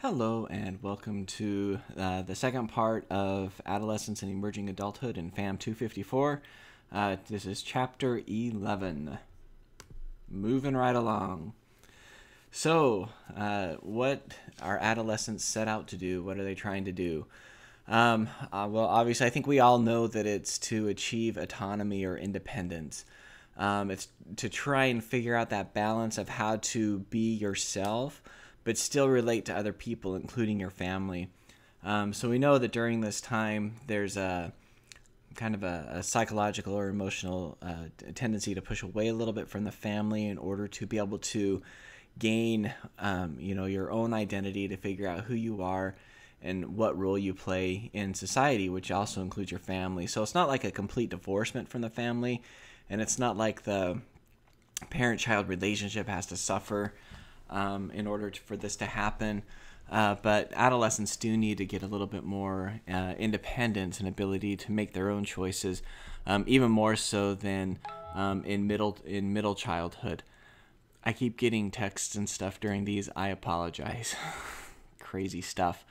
Hello and welcome to the second part of Adolescence and Emerging Adulthood in FAM 254. This is Chapter 11. Moving right along. So, what are adolescents set out to do? What are they trying to do? Well, obviously, I think we all know that it's to achieve autonomy or independence. It's to try and figure out that balance of how to be yourself but still relate to other people, including your family. So we know that during this time, there's a kind of a psychological or emotional tendency to push away a little bit from the family in order to be able to gain, your own identity, to figure out who you are and what role you play in society, which also includes your family. So it's not like a complete divorcement from the family, and it's not like the parent-child relationship has to suffer in order for this to happen. But adolescents do need to get a little bit more independence and ability to make their own choices, even more so than in middle childhood. I keep getting texts and stuff during these. I apologize. Crazy stuff.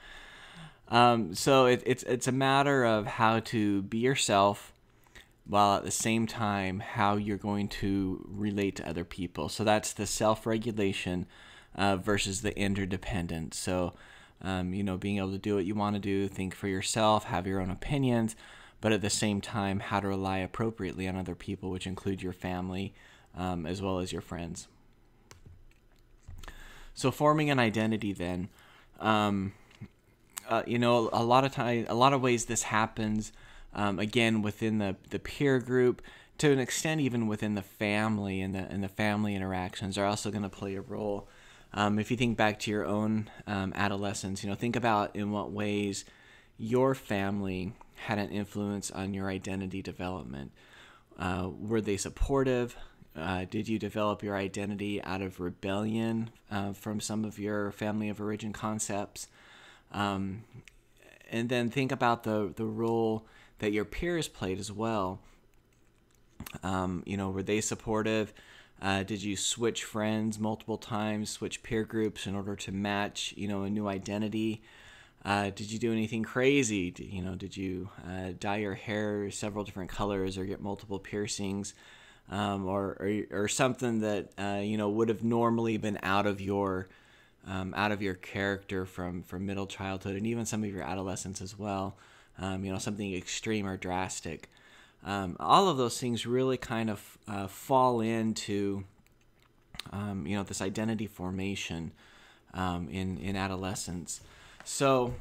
So it's a matter of how to be yourself, while at the same time how you're going to relate to other people. So that's the self-regulation versus the interdependence. So, being able to do what you want to do, think for yourself, have your own opinions, but at the same time, how to rely appropriately on other people, which include your family as well as your friends. So forming an identity then, a lot of ways this happens. Again, within the peer group, to an extent, even within the family and the family interactions are also going to play a role. If you think back to your own adolescence, think about in what ways your family had an influence on your identity development. Were they supportive? Did you develop your identity out of rebellion from some of your family of origin concepts? And then think about the role that your peers played as well. Were they supportive? Did you switch friends multiple times, switch peer groups in order to match, a new identity? Did you do anything crazy? Did you dye your hair several different colors or get multiple piercings? Or something that, would have normally been out of your character from middle childhood and even some of your adolescence as well. Something extreme or drastic. All of those things really kind of fall into, this identity formation in adolescence. So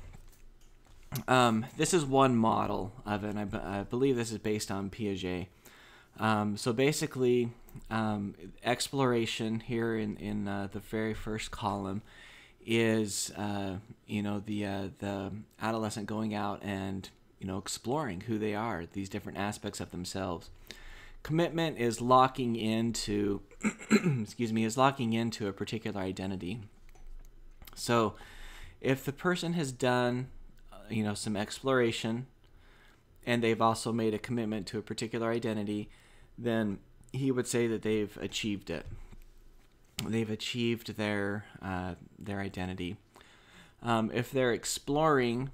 this is one model of it, and I believe this is based on Piaget. So basically, exploration here in the very first column is the adolescent going out and exploring who they are, these different aspects of themselves. Commitment is locking into a particular identity. So if the person has done some exploration and they've also made a commitment to a particular identity, then he would say that they've achieved it. They've achieved their identity. If they're exploring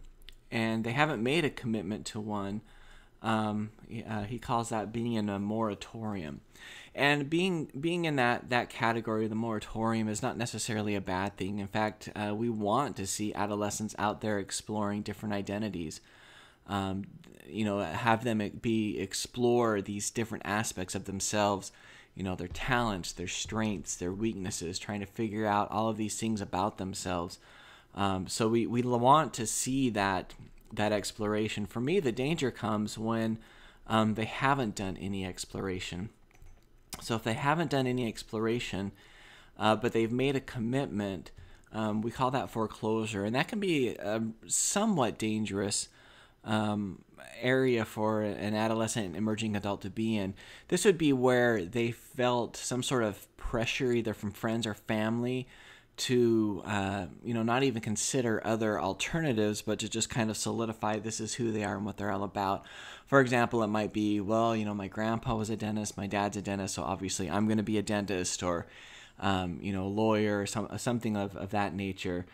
and they haven't made a commitment to one, he calls that being in a moratorium. And being in that category, the moratorium, is not necessarily a bad thing. In fact, we want to see adolescents out there exploring different identities. Have them explore these different aspects of themselves, their talents, their strengths, their weaknesses, trying to figure out all of these things about themselves. So we want to see that exploration. For me, the danger comes when they haven't done any exploration. So if they haven't done any exploration, but they've made a commitment, we call that foreclosure, and that can be a somewhat dangerous area for an adolescent emerging adult to be in. This would be where they felt some sort of pressure, either from friends or family, to not even consider other alternatives, but to just kind of solidify this is who they are and what they're all about. For example, it might be, my grandpa was a dentist, my dad's a dentist, so obviously I'm going to be a dentist, or lawyer, or something of that nature.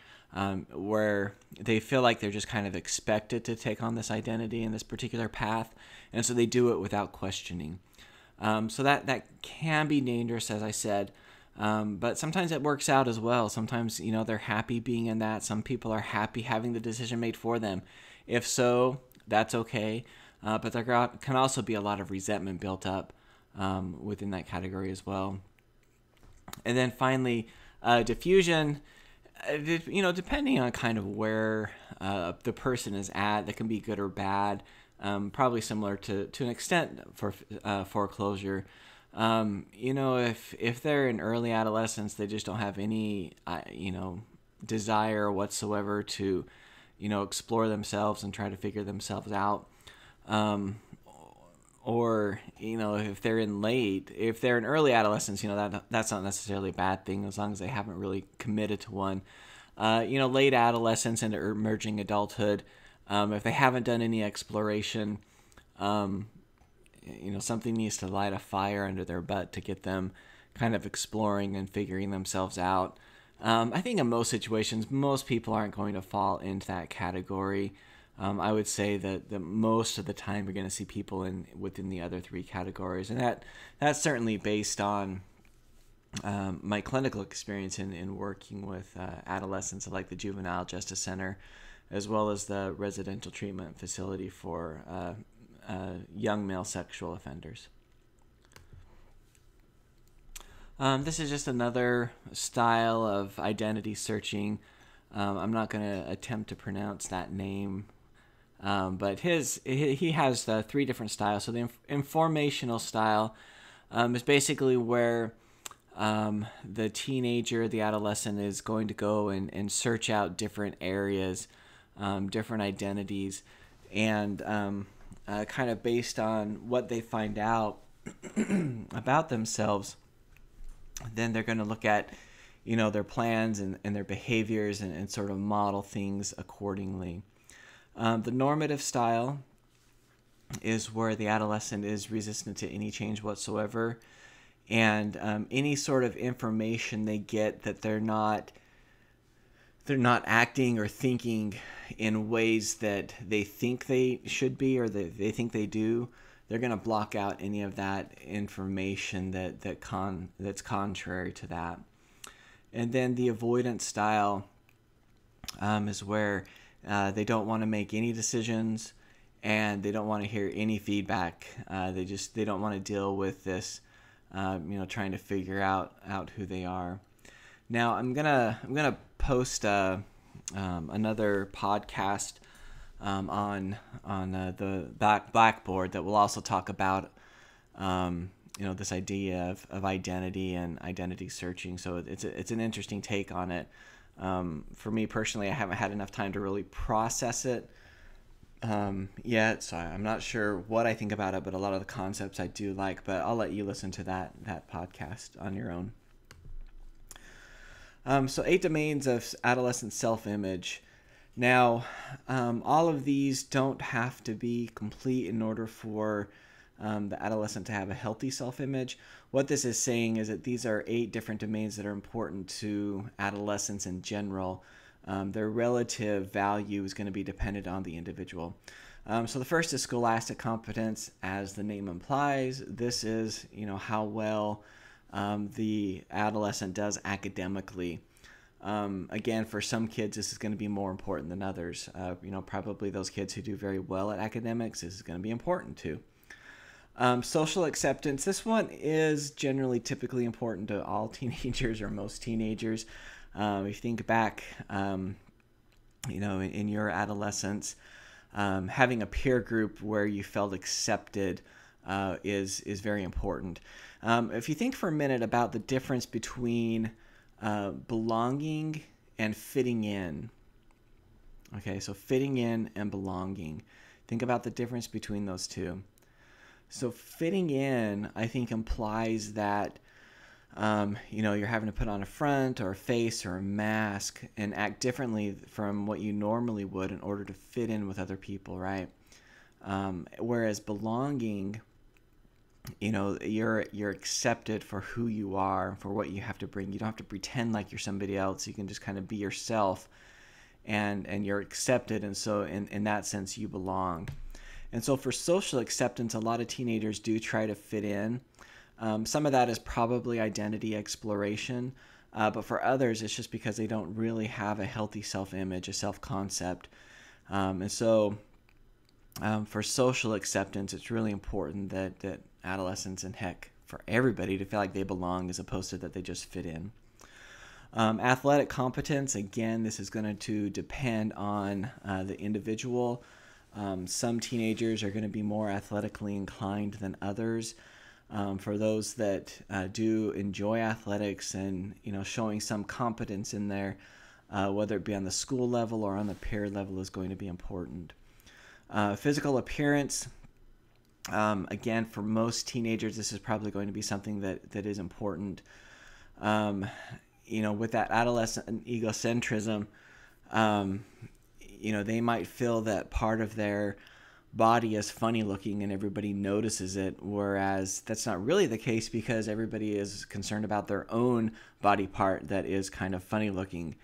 where they feel like they're just kind of expected to take on this identity and this particular path, and so they do it without questioning. So that can be dangerous, as I said, but sometimes it works out as well. Sometimes, they're happy being in that. Some people are happy having the decision made for them. If so, that's okay, but there can also be a lot of resentment built up within that category as well. And then finally, diffusion. Depending on kind of where the person is at, that can be good or bad. Probably similar to an extent for foreclosure. If they're in early adolescence, they just don't have any, desire whatsoever to, explore themselves and try to figure themselves out. Or, if they're in early adolescence, that's not necessarily a bad thing as long as they haven't really committed to one. Late adolescence into emerging adulthood, if they haven't done any exploration, something needs to light a fire under their butt to get them kind of exploring and figuring themselves out. I think in most situations, most people aren't going to fall into that category. I would say that most of the time you're going to see people within the other three categories, and that's certainly based on my clinical experience in working with adolescents at like the Juvenile Justice Center, as well as the residential treatment facility for young male sexual offenders. This is just another style of identity searching. I'm not going to attempt to pronounce that name. But he has three different styles. So the informational style is basically where the teenager, the adolescent, is going to go and search out different areas, different identities, and kind of based on what they find out about themselves, then they're going to look at their plans and their behaviors and sort of model things accordingly. The normative style is where the adolescent is resistant to any change whatsoever, and any sort of information they get that they're not acting or thinking in ways that they think they should be or that they think they do, they're going to block out any of that information that's contrary to that. And then the avoidance style is where they don't want to make any decisions, and they don't want to hear any feedback. They don't want to deal with this, trying to figure out who they are. Now I'm gonna post another podcast on the Blackboard that will also talk about this idea of identity and identity searching. So it's an interesting take on it. For me personally, I haven't had enough time to really process it yet, so I'm not sure what I think about it, but a lot of the concepts I do like, but I'll let you listen to that podcast on your own. So 8 domains of adolescent self-image. Now, all of these don't have to be complete in order for the adolescent to have a healthy self-image. What this is saying is that these are 8 different domains that are important to adolescents in general. Their relative value is going to be dependent on the individual. So the first is scholastic competence, as the name implies. This is, how well the adolescent does academically. Again, for some kids, this is going to be more important than others. Probably those kids who do very well at academics, this is going to be important too. Social acceptance. This one is generally typically important to all teenagers or most teenagers. If you think back, in your adolescence, having a peer group where you felt accepted is very important. If you think for a minute about the difference between belonging and fitting in. Okay, so fitting in and belonging. Think about the difference between those two. So fitting in, I think, implies that you're having to put on a front or a face or a mask and act differently from what you normally would in order to fit in with other people, right? Whereas belonging, you're accepted for who you are, for what you have to bring. You don't have to pretend like you're somebody else. You can just kind of be yourself and you're accepted, and so in that sense you belong. And so for social acceptance, a lot of teenagers do try to fit in. Some of that is probably identity exploration, but for others, it's just because they don't really have a healthy self-image, a self-concept. And so for social acceptance, it's really important that adolescents, and heck, for everybody, to feel like they belong as opposed to that they just fit in. Athletic competence, again, this is going to depend on the individual. Some teenagers are going to be more athletically inclined than others. For those that do enjoy athletics and showing some competence in there, whether it be on the school level or on the peer level, is going to be important. Physical appearance, again, for most teenagers, this is probably going to be something that is important. With that adolescent egocentrism, they might feel that part of their body is funny looking and everybody notices it, whereas that's not really the case, because everybody is concerned about their own body part that is kind of funny looking.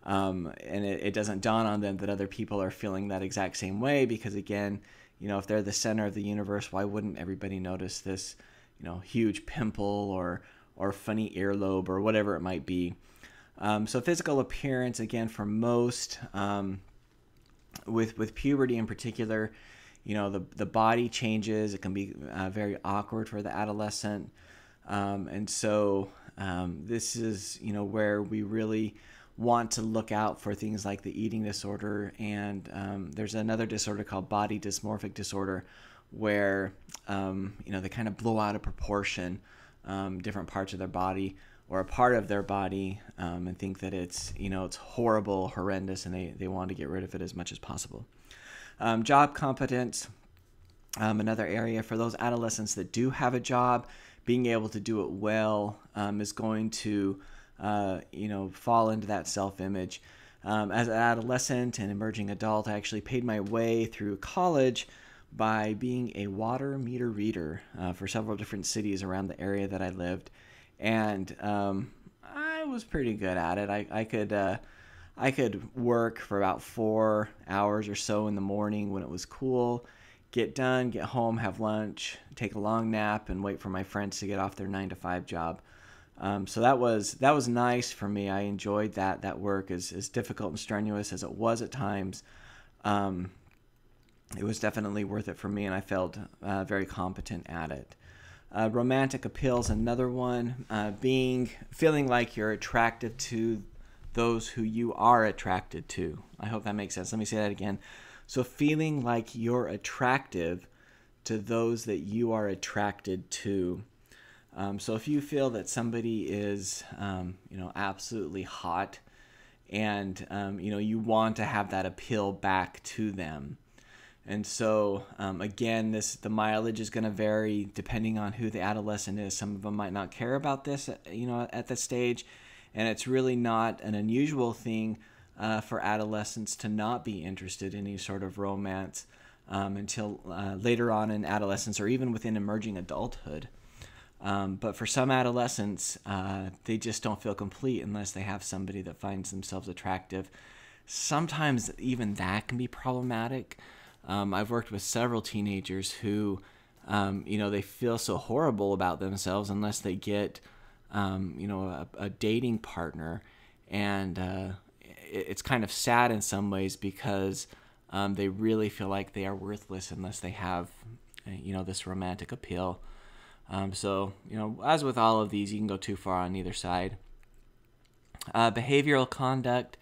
And it doesn't dawn on them that other people are feeling that exact same way, because again, if they're the center of the universe, why wouldn't everybody notice this, huge pimple or funny earlobe or whatever it might be. So physical appearance, again, for most, with puberty in particular, the body changes. It can be very awkward for the adolescent. And so this is, where we really want to look out for things like the eating disorder. And there's another disorder called body dysmorphic disorder, where, they kind of blow out of proportion different parts of their body or a part of their body, and think that it's, it's horrible, horrendous, and they want to get rid of it as much as possible. Job competence, another area for those adolescents that do have a job, being able to do it well is going to, fall into that self-image. As an adolescent and emerging adult, I actually paid my way through college by being a water meter reader for several different cities around the area that I lived. And I was pretty good at it. I could work for about 4 hours or so in the morning when it was cool, get done, get home, have lunch, take a long nap, and wait for my friends to get off their 9-to-5 job. So that was nice for me. I enjoyed that work, as difficult and strenuous as it was at times. It was definitely worth it for me, and I felt very competent at it. Romantic appeal is another one. Feeling like you're attracted to those who you are attracted to. I hope that makes sense. Let me say that again. So feeling like you're attractive to those that you are attracted to. So if you feel that somebody is, absolutely hot, and, you want to have that appeal back to them. And so, again, the mileage is going to vary depending on who the adolescent is. Some of them might not care about this, at this stage. And it's really not an unusual thing for adolescents to not be interested in any sort of romance until later on in adolescence, or even within emerging adulthood. But for some adolescents, they just don't feel complete unless they have somebody that finds themselves attractive. Sometimes even that can be problematic. I've worked with several teenagers who, they feel so horrible about themselves unless they get, a dating partner. And it's kind of sad in some ways, because they really feel like they are worthless unless they have, this romantic appeal. So, as with all of these, you can go too far on either side. Behavioral conduct.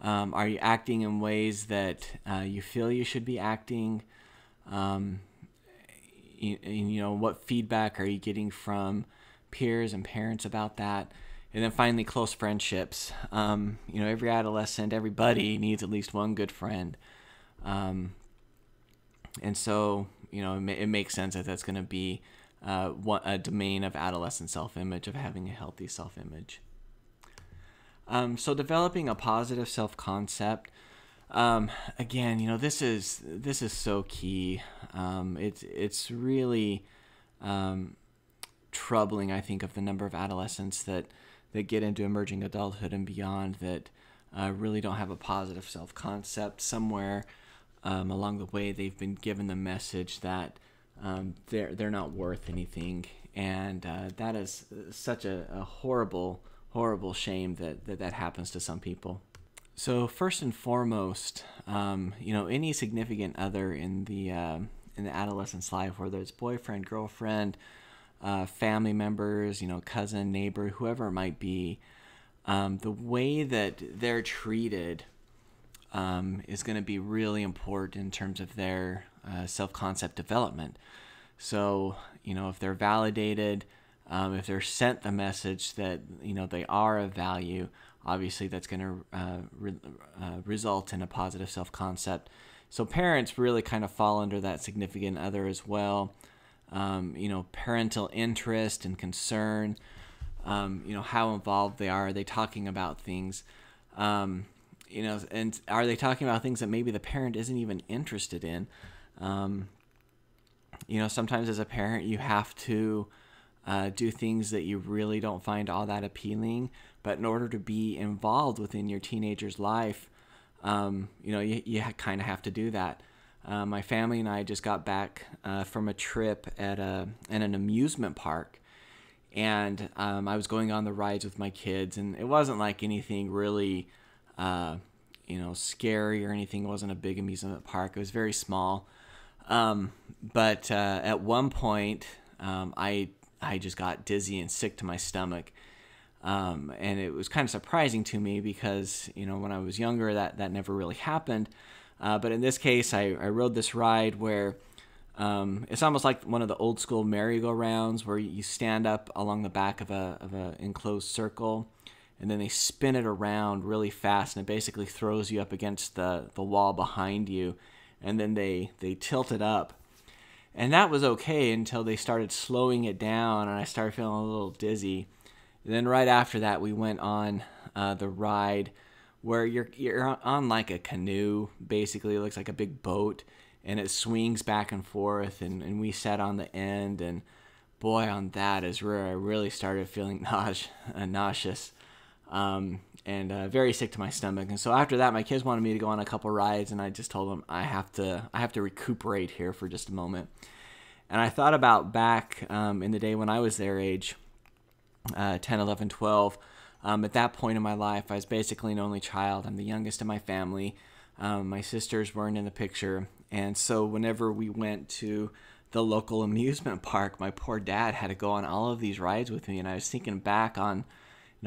Are you acting in ways that you feel you should be acting? What feedback are you getting from peers and parents about that? And then finally, close friendships. Every adolescent, everybody needs at least one good friend. And so, it makes sense that that's going to be a domain of adolescent self-image, of having a healthy self-image. So developing a positive self-concept, again, this is so key. It's really troubling, I think, of the number of adolescents that get into emerging adulthood and beyond that really don't have a positive self-concept. Somewhere along the way, they've been given the message that they're not worth anything, and that is such a horrible shame that happens to some people. So first and foremost, any significant other in the adolescent's life, whether it's boyfriend, girlfriend, family members, cousin, neighbor, whoever it might be, the way that they're treated is going to be really important in terms of their self-concept development. So, if they're validated, if they're sent the message that, they are of value, obviously that's going to result in a positive self-concept. So parents really kind of fall under that significant other as well. Parental interest and concern, how involved they are. Are they talking about things, and are they talking about things that maybe the parent isn't even interested in? Sometimes as a parent, you have to do things that you really don't find all that appealing, but in order to be involved within your teenager's life, you kind of have to do that. My family and I just got back from a trip at an amusement park, and I was going on the rides with my kids, and it wasn't like anything really, scary or anything. It wasn't a big amusement park. It was very small. But at one point, I just got dizzy and sick to my stomach. And it was kind of surprising to me because, when I was younger, that never really happened. But in this case, I rode this ride where it's almost like one of the old school merry-go-rounds where you stand up along the back of a enclosed circle, and then they spin it around really fast, and it basically throws you up against the wall behind you, and then they tilt it up. And that was okay until they started slowing it down, and I started feeling a little dizzy. And then right after that, we went on the ride where you're on like a canoe. Basically, it looks like a big boat, and it swings back and forth, and we sat on the end, and boy, on that is where I really started feeling nauseous and very sick to my stomach. And so after that, my kids wanted me to go on a couple rides, and I just told them I have to recuperate here for just a moment. And I thought about back in the day when I was their age, 10, 11, 12. At that point in my life, I was basically an only child. I'm the youngest in my family. My sisters weren't in the picture. And so whenever we went to the local amusement park, my poor dad had to go on all of these rides with me. And I was thinking back on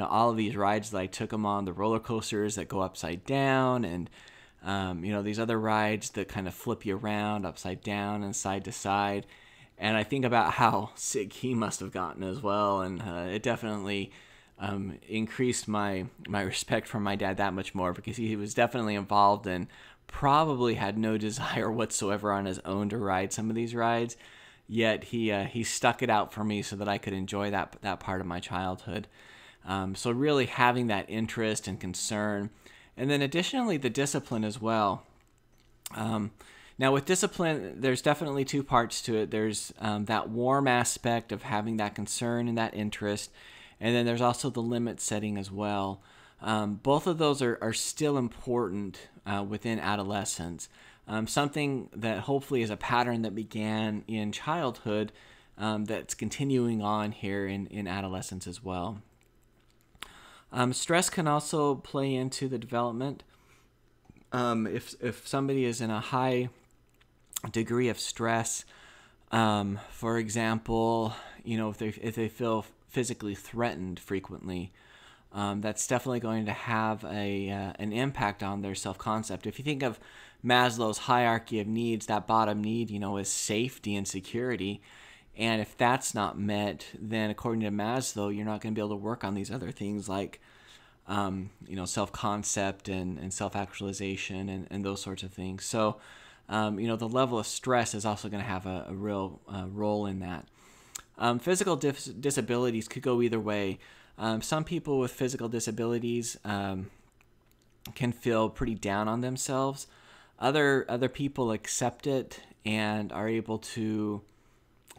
all of these rides that I took him on, the roller coasters that go upside down, and these other rides that kind of flip you around upside down and side to side. And I think about how sick he must have gotten as well, and it definitely increased my respect for my dad that much more, because he was definitely involved and probably had no desire whatsoever on his own to ride some of these rides. Yet he stuck it out for me so that I could enjoy that part of my childhood. So really having that interest and concern, and then additionally the discipline as well. Now with discipline, there's definitely two parts to it. There's that warm aspect of having that concern and that interest, and then there's also the limit setting as well. Both of those are still important within adolescence. Something that hopefully is a pattern that began in childhood that's continuing on here in adolescence as well. Stress can also play into the development. If somebody is in a high degree of stress, for example, if they feel physically threatened frequently, that's definitely going to have an impact on their self-concept. If you think of Maslow's hierarchy of needs, that bottom need, is safety and security. And if that's not met, then according to Maslow, you're not going to be able to work on these other things like, self-concept and self-actualization and those sorts of things. So, the level of stress is also going to have a real role in that. Physical disabilities could go either way. Some people with physical disabilities can feel pretty down on themselves. Other people accept it and are able to,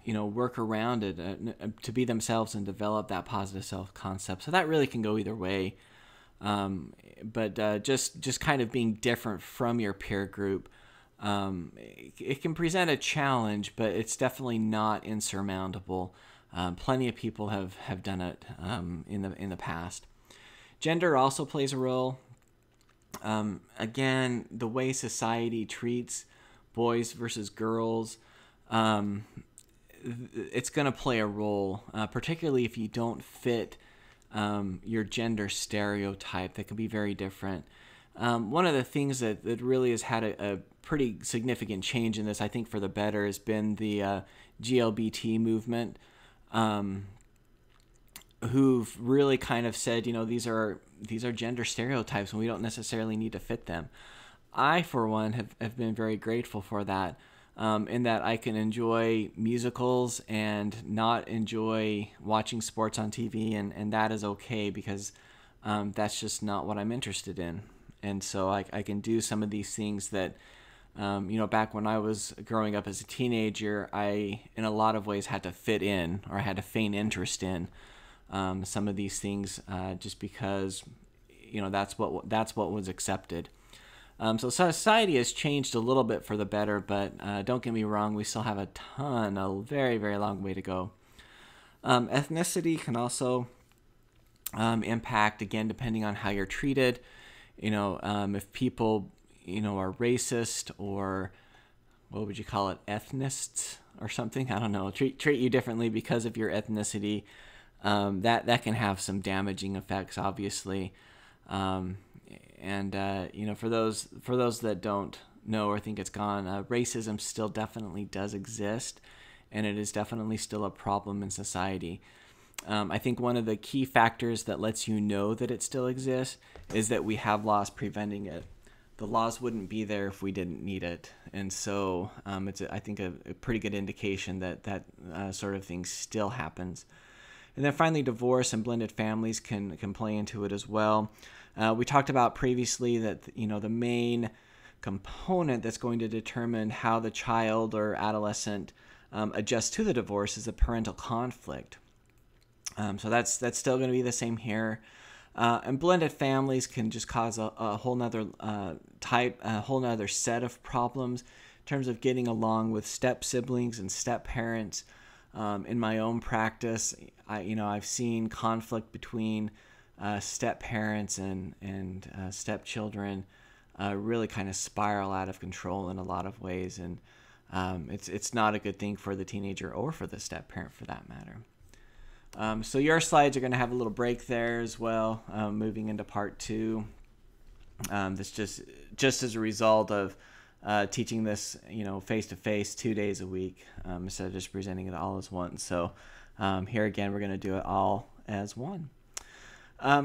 work around it to be themselves and develop that positive self-concept. So that really can go either way. But just kind of being different from your peer group, it can present a challenge, but it's definitely not insurmountable. Plenty of people have done it in the past. Gender also plays a role. Again, the way society treats boys versus girls, it's going to play a role, particularly if you don't fit your gender stereotype. That can be very different. One of the things that really has had a pretty significant change in this, I think for the better, has been the GLBT movement, who've really kind of said, these are gender stereotypes and we don't necessarily need to fit them. I, for one, have been very grateful for that, in that I can enjoy musicals and not enjoy watching sports on TV, and that is okay, because that's just not what I'm interested in. And so I can do some of these things that, back when I was growing up as a teenager, I, in a lot of ways, had to fit in, or I had to feign interest in some of these things, just because, that's what was accepted. So society has changed a little bit for the better, but don't get me wrong, we still have a very, very long way to go. Ethnicity can also impact, again, depending on how you're treated. If people, are racist, or what would you call it, ethnists or something, I don't know, treat you differently because of your ethnicity, that can have some damaging effects, obviously. For those that don't know or think it's gone, racism still definitely does exist, and it is definitely still a problem in society. I think one of the key factors that lets you know that it still exists is that we have laws preventing it. The laws wouldn't be there if we didn't need it, and so it's I think a pretty good indication that sort of thing still happens. And then finally, divorce and blended families can play into it as well. We talked about previously that the main component that's going to determine how the child or adolescent adjusts to the divorce is the parental conflict. So that's still going to be the same here. And blended families can just cause a whole nother a whole nother set of problems in terms of getting along with step siblings and step parents. In my own practice, I've seen conflict between step parents and stepchildren really kind of spiral out of control in a lot of ways, and it's not a good thing for the teenager or for the step parent, for that matter. So your slides are going to have a little break there as well, moving into part 2. This just as a result of teaching this, face-to-face 2 days a week, instead of just presenting it all as one. So here again, we're going to do it all as one.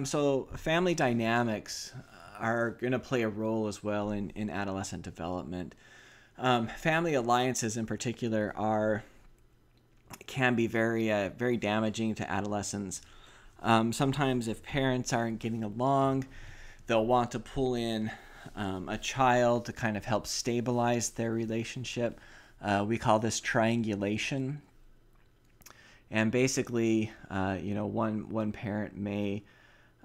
So family dynamics are going to play a role as well in adolescent development. Family alliances in particular can be very damaging to adolescents. Sometimes if parents aren't getting along, they'll want to pull in a child to kind of help stabilize their relationship. We call this triangulation. And basically, one parent may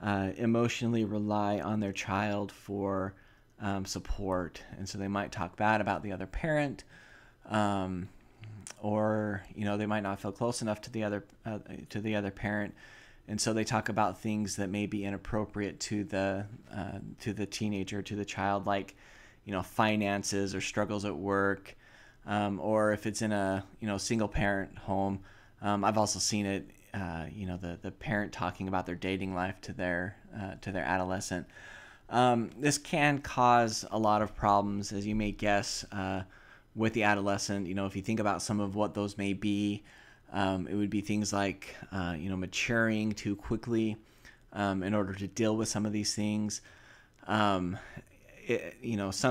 emotionally rely on their child for support, and so they might talk bad about the other parent, or they might not feel close enough to the other parent, and so they talk about things that may be inappropriate to the teenager, to the child, like finances or struggles at work, or if it's in a single parent home. I've also seen it, the parent talking about their dating life to their adolescent. This can cause a lot of problems, as you may guess, with the adolescent. If you think about some of what those may be, it would be things like, maturing too quickly in order to deal with some of these things. Some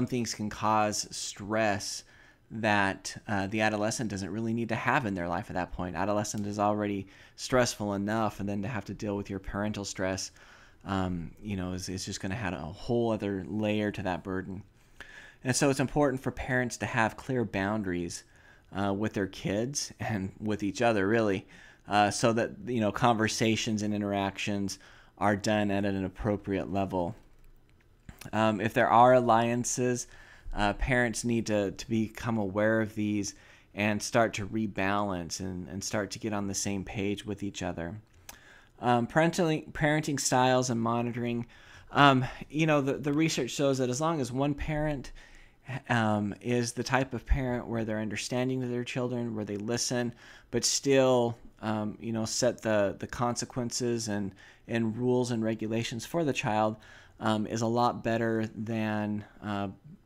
things can cause stress that the adolescent doesn't really need to have in their life at that point. Adolescent is already stressful enough, and then to have to deal with your parental stress, is just going to add a whole other layer to that burden. And so it's important for parents to have clear boundaries with their kids and with each other, really, so that conversations and interactions are done at an appropriate level. If there are alliances, parents need to become aware of these and start to rebalance and start to get on the same page with each other. Parenting styles and monitoring. The research shows that as long as one parent is the type of parent where they're understanding to their children, where they listen, but still, set the consequences and rules and regulations for the child, is a lot better than,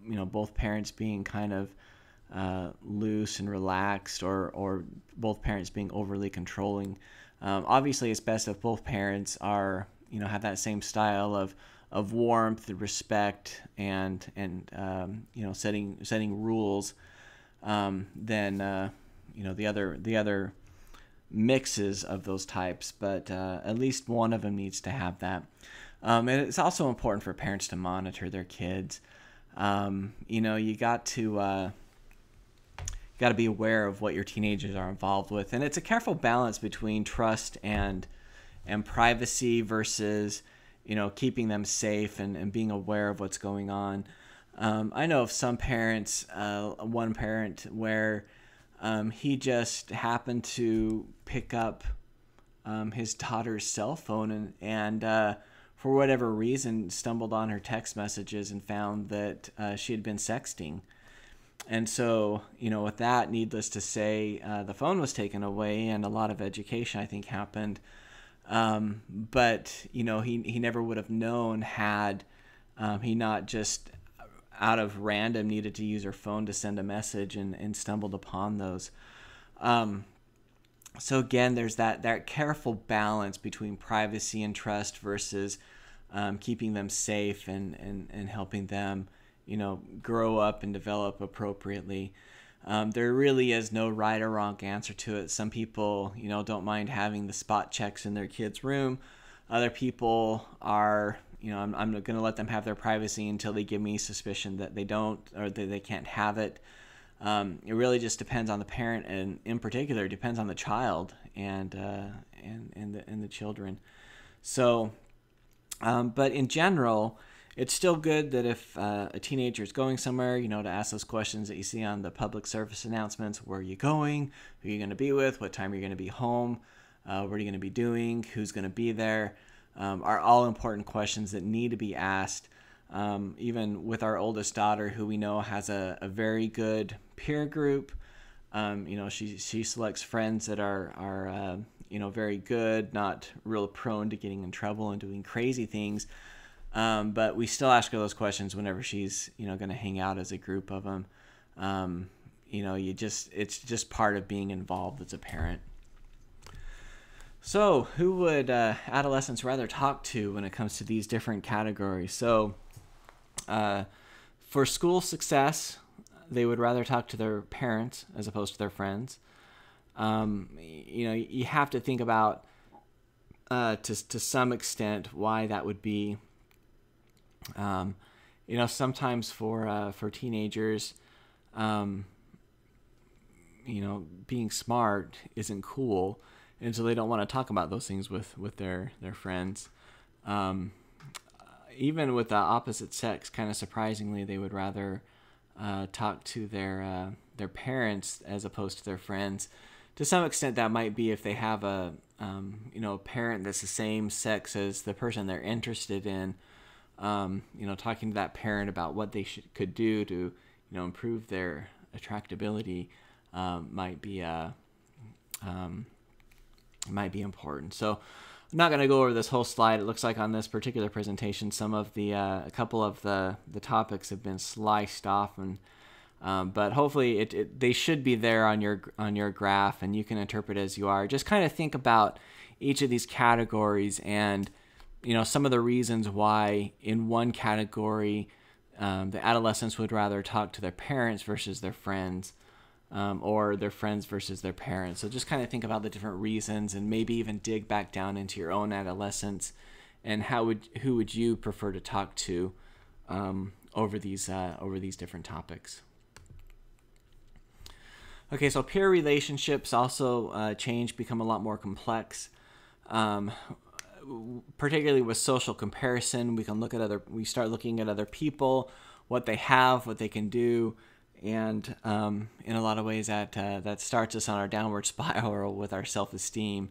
both parents being kind of loose and relaxed, or both parents being overly controlling. Obviously, it's best if both parents are, have that same style of warmth, respect, and setting rules. Than the other mixes of those types, but at least one of them needs to have that. And it's also important for parents to monitor their kids. You got to be aware of what your teenagers are involved with, and it's a careful balance between trust and privacy versus keeping them safe and being aware of what's going on. I know of some parents, one parent where he just happened to pick up his daughter's cell phone and for whatever reason stumbled on her text messages and found that she had been sexting. And so, with that, needless to say, the phone was taken away and a lot of education, I think, happened. But, he never would have known had he not just out of random needed to use her phone to send a message and stumbled upon those. So again, there's that careful balance between privacy and trust versus keeping them safe and helping them, grow up and develop appropriately. There really is no right or wrong answer to it. Some people, don't mind having the spot checks in their kid's room. Other people are, I'm going to let them have their privacy until they give me suspicion that they don't or that they can't have it. It really just depends on the parent, and in particular, it depends on the child and the children. So, but in general, it's still good that if a teenager is going somewhere, to ask those questions that you see on the public service announcements. Where are you going? Who are you going to be with? What time are you going to be home? What are you going to be doing? Who's going to be there? Are all important questions that need to be asked. Even with our oldest daughter, who we know has a very good peer group. She selects friends that are very good, not real prone to getting in trouble and doing crazy things. But we still ask her those questions whenever she's, going to hang out as a group of them. It's just part of being involved as a parent. So who would adolescents rather talk to when it comes to these different categories? So for school success, they would rather talk to their parents as opposed to their friends. You have to think about to some extent why that would be. Sometimes for teenagers, being smart isn't cool, and so they don't want to talk about those things with their friends. Even with the opposite sex, kind of surprisingly, they would rather talk to their parents as opposed to their friends. To some extent, that might be if they have a parent that's the same sex as the person they're interested in. Talking to that parent about what they could do to, improve their attractability might be important. So I'm not going to go over this whole slide. It looks like on this particular presentation, some of a couple of the topics have been sliced off, and but hopefully they should be there on your graph, and you can interpret as you are. Just kind of think about each of these categories and some of the reasons why in one category the adolescents would rather talk to their parents versus their friends, or their friends versus their parents. So just kind of think about the different reasons, and maybe even dig back down into your own adolescence and who would you prefer to talk to over these different topics. Okay, so peer relationships also become a lot more complex. particularly with social comparison, we start looking at other people, what they have, what they can do, and in a lot of ways that starts us on our downward spiral with our self-esteem.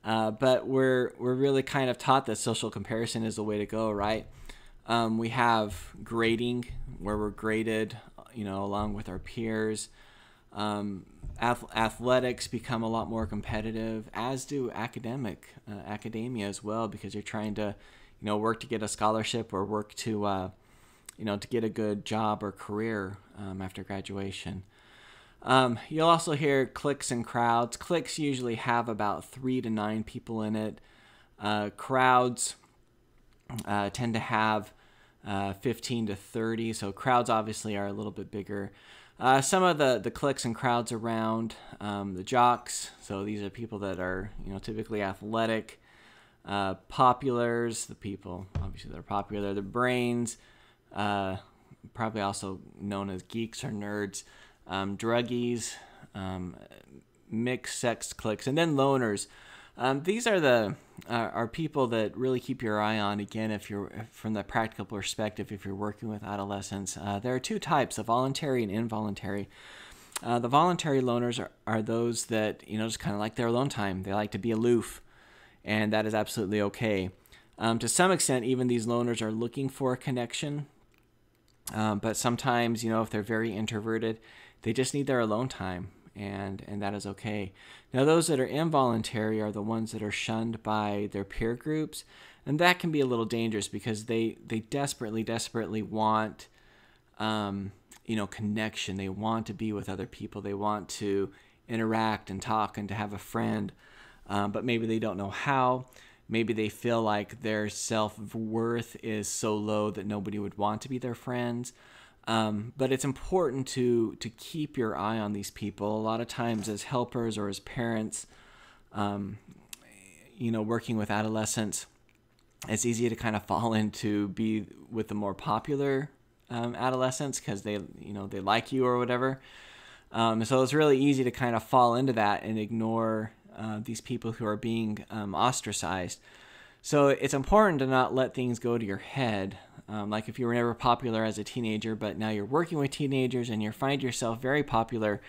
But we're really kind of taught that social comparison is the way to go, right? We have grading, where we're graded, along with our peers. Athletics become a lot more competitive, as do academia as well, because you're trying to, work to get a scholarship or work to, to get a good job or career after graduation. You'll also hear cliques and crowds. Cliques usually have about 3 to 9 people in it. Crowds tend to have 15 to 30, so crowds obviously are a little bit bigger. Some of the cliques and crowds around, the jocks, so these are people that are typically athletic. Populars, the people obviously that are popular. The brains, probably also known as geeks or nerds. Druggies, mixed sex cliques, and then loners. These are people that really keep your eye on. Again, if you're from the practical perspective, if you're working with adolescents, there are 2 types: of voluntary and involuntary. The voluntary loners are those that just kind of like their alone time. They like to be aloof, and that is absolutely okay. To some extent, even these loners are looking for a connection, but sometimes if they're very introverted, they just need their alone time, and that is okay. Now, those that are involuntary are the ones that are shunned by their peer groups, and that can be a little dangerous because they desperately want, connection. They want to be with other people. They want to interact and talk and to have a friend, but maybe they don't know how. Maybe they feel like their self-worth is so low that nobody would want to be their friends. But it's important to keep your eye on these people. A lot of times as helpers or as parents, working with adolescents, it's easy to kind of fall into be with the more popular adolescents because they like you or whatever. So it's really easy to kind of fall into that and ignore these people who are being ostracized. So it's important to not let things go to your head. Like if you were never popular as a teenager, but now you're working with teenagers and you find yourself very popular,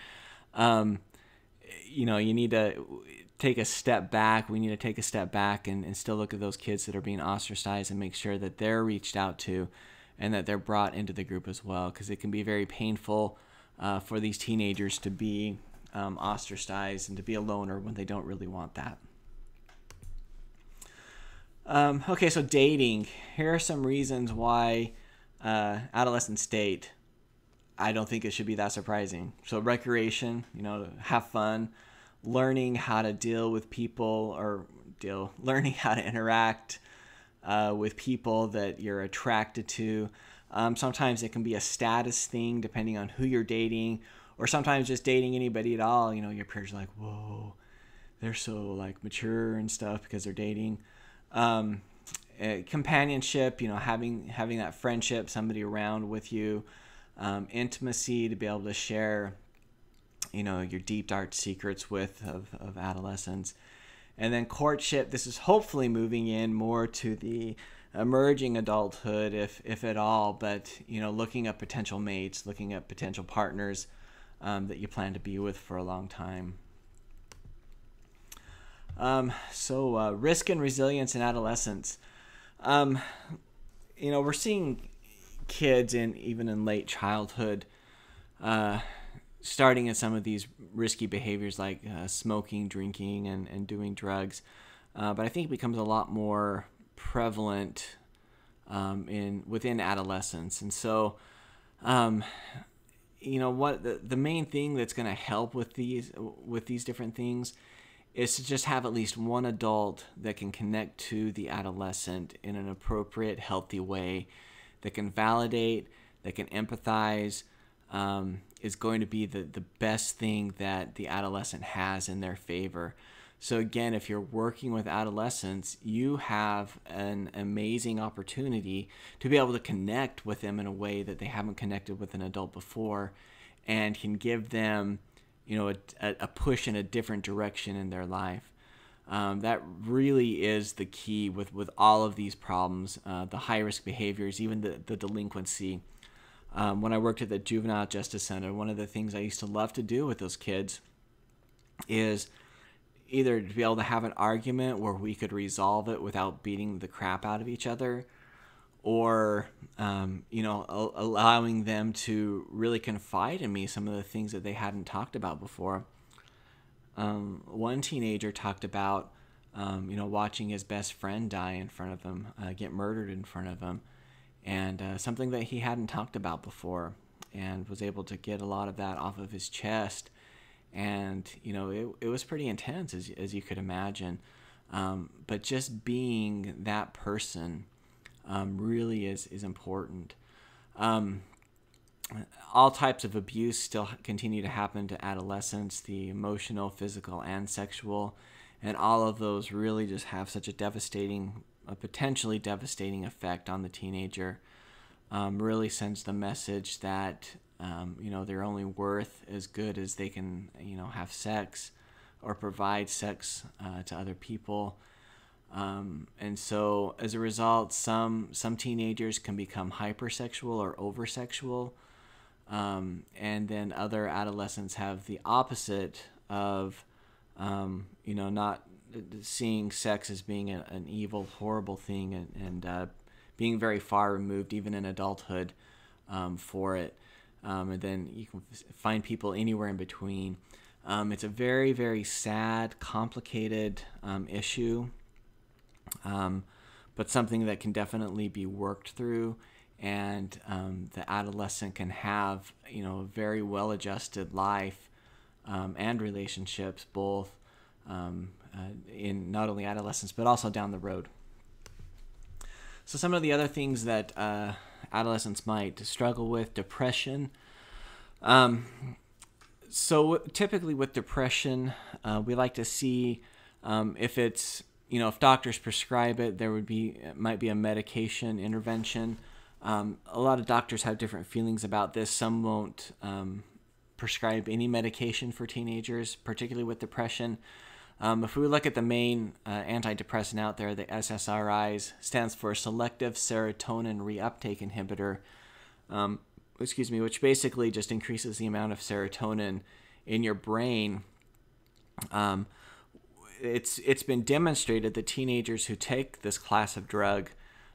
you need to take a step back. We need to take a step back and still look at those kids that are being ostracized and make sure that they're reached out to and that they're brought into the group as well, because it can be very painful for these teenagers to be ostracized and to be a loner when they don't really want that. Okay, so dating. Here are some reasons why adolescents date. I don't think it should be that surprising. So recreation, to have fun, learning how to deal with people learning how to interact with people that you're attracted to. Sometimes it can be a status thing depending on who you're dating, or sometimes just dating anybody at all. Your peers are like, whoa, they're so mature and stuff because they're dating. Companionship, having that friendship, somebody around with you, intimacy, to be able to share, your deep dark secrets of adolescence. And then courtship, this is hopefully moving in more to the emerging adulthood, if at all, but looking at potential mates, looking at potential partners that you plan to be with for a long time. So risk and resilience in adolescence. We're seeing kids even in late childhood starting in some of these risky behaviors like smoking, drinking, and doing drugs. But I think it becomes a lot more prevalent within adolescence. And so, what the main thing that's going to help with these different things is to just have at least one adult that can connect to the adolescent in an appropriate, healthy way, that can validate, that can empathize, is going to be the best thing that the adolescent has in their favor. So again, if you're working with adolescents, you have an amazing opportunity to be able to connect with them in a way that they haven't connected with an adult before, and can give them a push in a different direction in their life. That really is the key with all of these problems, the high-risk behaviors, even the delinquency. When I worked at the Juvenile Justice Center, one of the things I used to love to do with those kids is either to be able to have an argument where we could resolve it without beating the crap out of each other, or allowing them to really confide in me some of the things that they hadn't talked about before. One teenager talked about watching his best friend die in front of him, get murdered in front of him, and something that he hadn't talked about before, and was able to get a lot of that off of his chest. And it was pretty intense, as you could imagine, but just being that person really is important. All types of abuse still continue to happen to adolescents, the emotional, physical, and sexual, and all of those really just have such a potentially devastating effect on the teenager. Really sends the message that they're only worth as good as they can have sex or provide sex to other people. And so as a result, some teenagers can become hypersexual or oversexual. And then other adolescents have the opposite of, not seeing sex as being an evil, horrible thing, and being very far removed, even in adulthood, for it. And then you can find people anywhere in between. It's a very, very sad, complicated issue, but something that can definitely be worked through. And the adolescent can have a very well-adjusted life and relationships, both in not only adolescence but also down the road. So some of the other things that adolescents might struggle with: depression. So typically with depression, we like to see if it's if doctors prescribe it, might be a medication intervention. A lot of doctors have different feelings about this. Some won't prescribe any medication for teenagers, particularly with depression. If we look at the main antidepressant out there, the SSRIs, stands for selective serotonin reuptake inhibitor, which basically just increases the amount of serotonin in your brain. It's been demonstrated that teenagers who take this class of drug,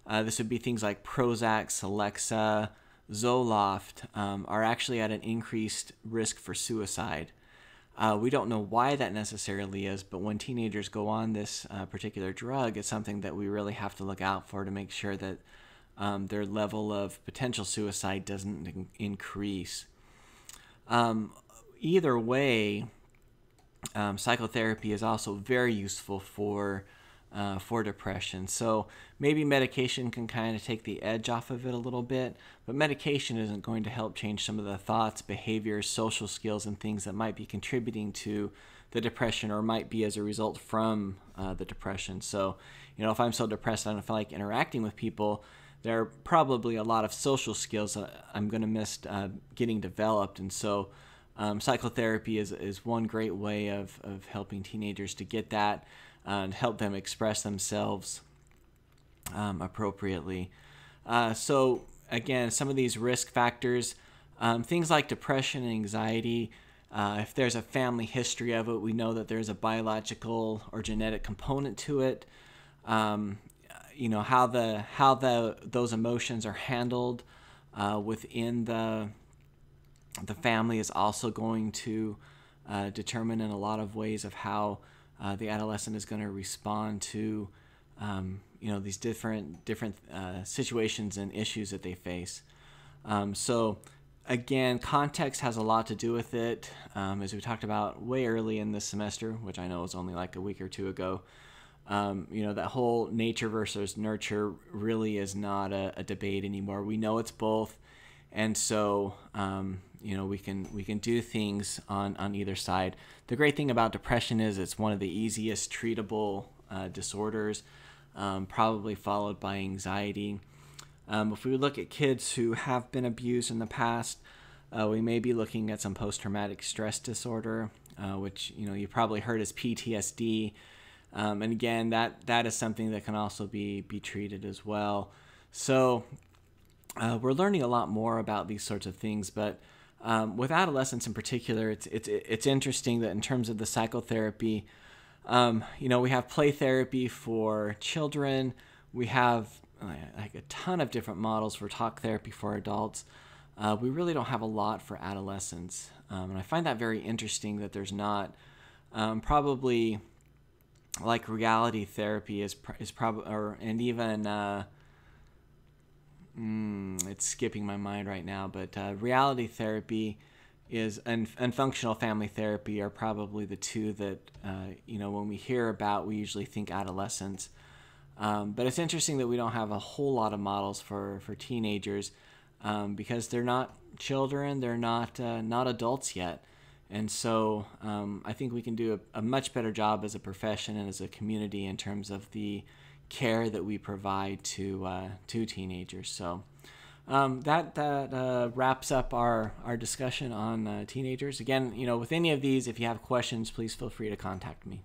this would be things like Prozac, Celexa, Zoloft, are actually at an increased risk for suicide. We don't know why that necessarily is, but when teenagers go on this particular drug, it's something that we really have to look out for to make sure that their level of potential suicide doesn't increase. Either way, psychotherapy is also very useful for depression. So maybe medication can kind of take the edge off of it a little bit, but medication isn't going to help change some of the thoughts, behaviors, social skills, and things that might be contributing to the depression or might be as a result from the depression. So, if I'm so depressed I don't feel like interacting with people, there are probably a lot of social skills that I'm going to miss getting developed. And so psychotherapy is one great way of helping teenagers to get that and help them express themselves appropriately. So again, some of these risk factors, things like depression and anxiety, if there's a family history of it, we know that there's a biological or genetic component to it. How those emotions are handled within the family is also going to determine in a lot of ways of how the adolescent is going to respond to these different situations and issues that they face. So again, context has a lot to do with it. As we talked about way early in this semester, which I know was only like a week or two ago, that whole nature versus nurture really is not a debate anymore. We know it's both, and so we can do things on either side. The great thing about depression is it's one of the easiest treatable disorders, probably followed by anxiety. If we look at kids who have been abused in the past, we may be looking at some post-traumatic stress disorder, which you probably heard as PTSD. And again, that is something that can also be treated as well. So we're learning a lot more about these sorts of things, but with adolescence in particular, it's interesting that in terms of the psychotherapy, we have play therapy for children. We have like a ton of different models for talk therapy for adults. We really don't have a lot for adolescents, and I find that very interesting that there's not. Probably like reality therapy is probably, and even it's skipping my mind right now, but reality therapy and functional family therapy are probably the two that when we hear about, we usually think adolescents. But it's interesting that we don't have a whole lot of models for teenagers because they're not children, they're not adults yet. And so I think we can do a much better job as a profession and as a community in terms of the care that we provide to teenagers. So that wraps up our discussion on teenagers. Again, with any of these, if you have questions, please feel free to contact me.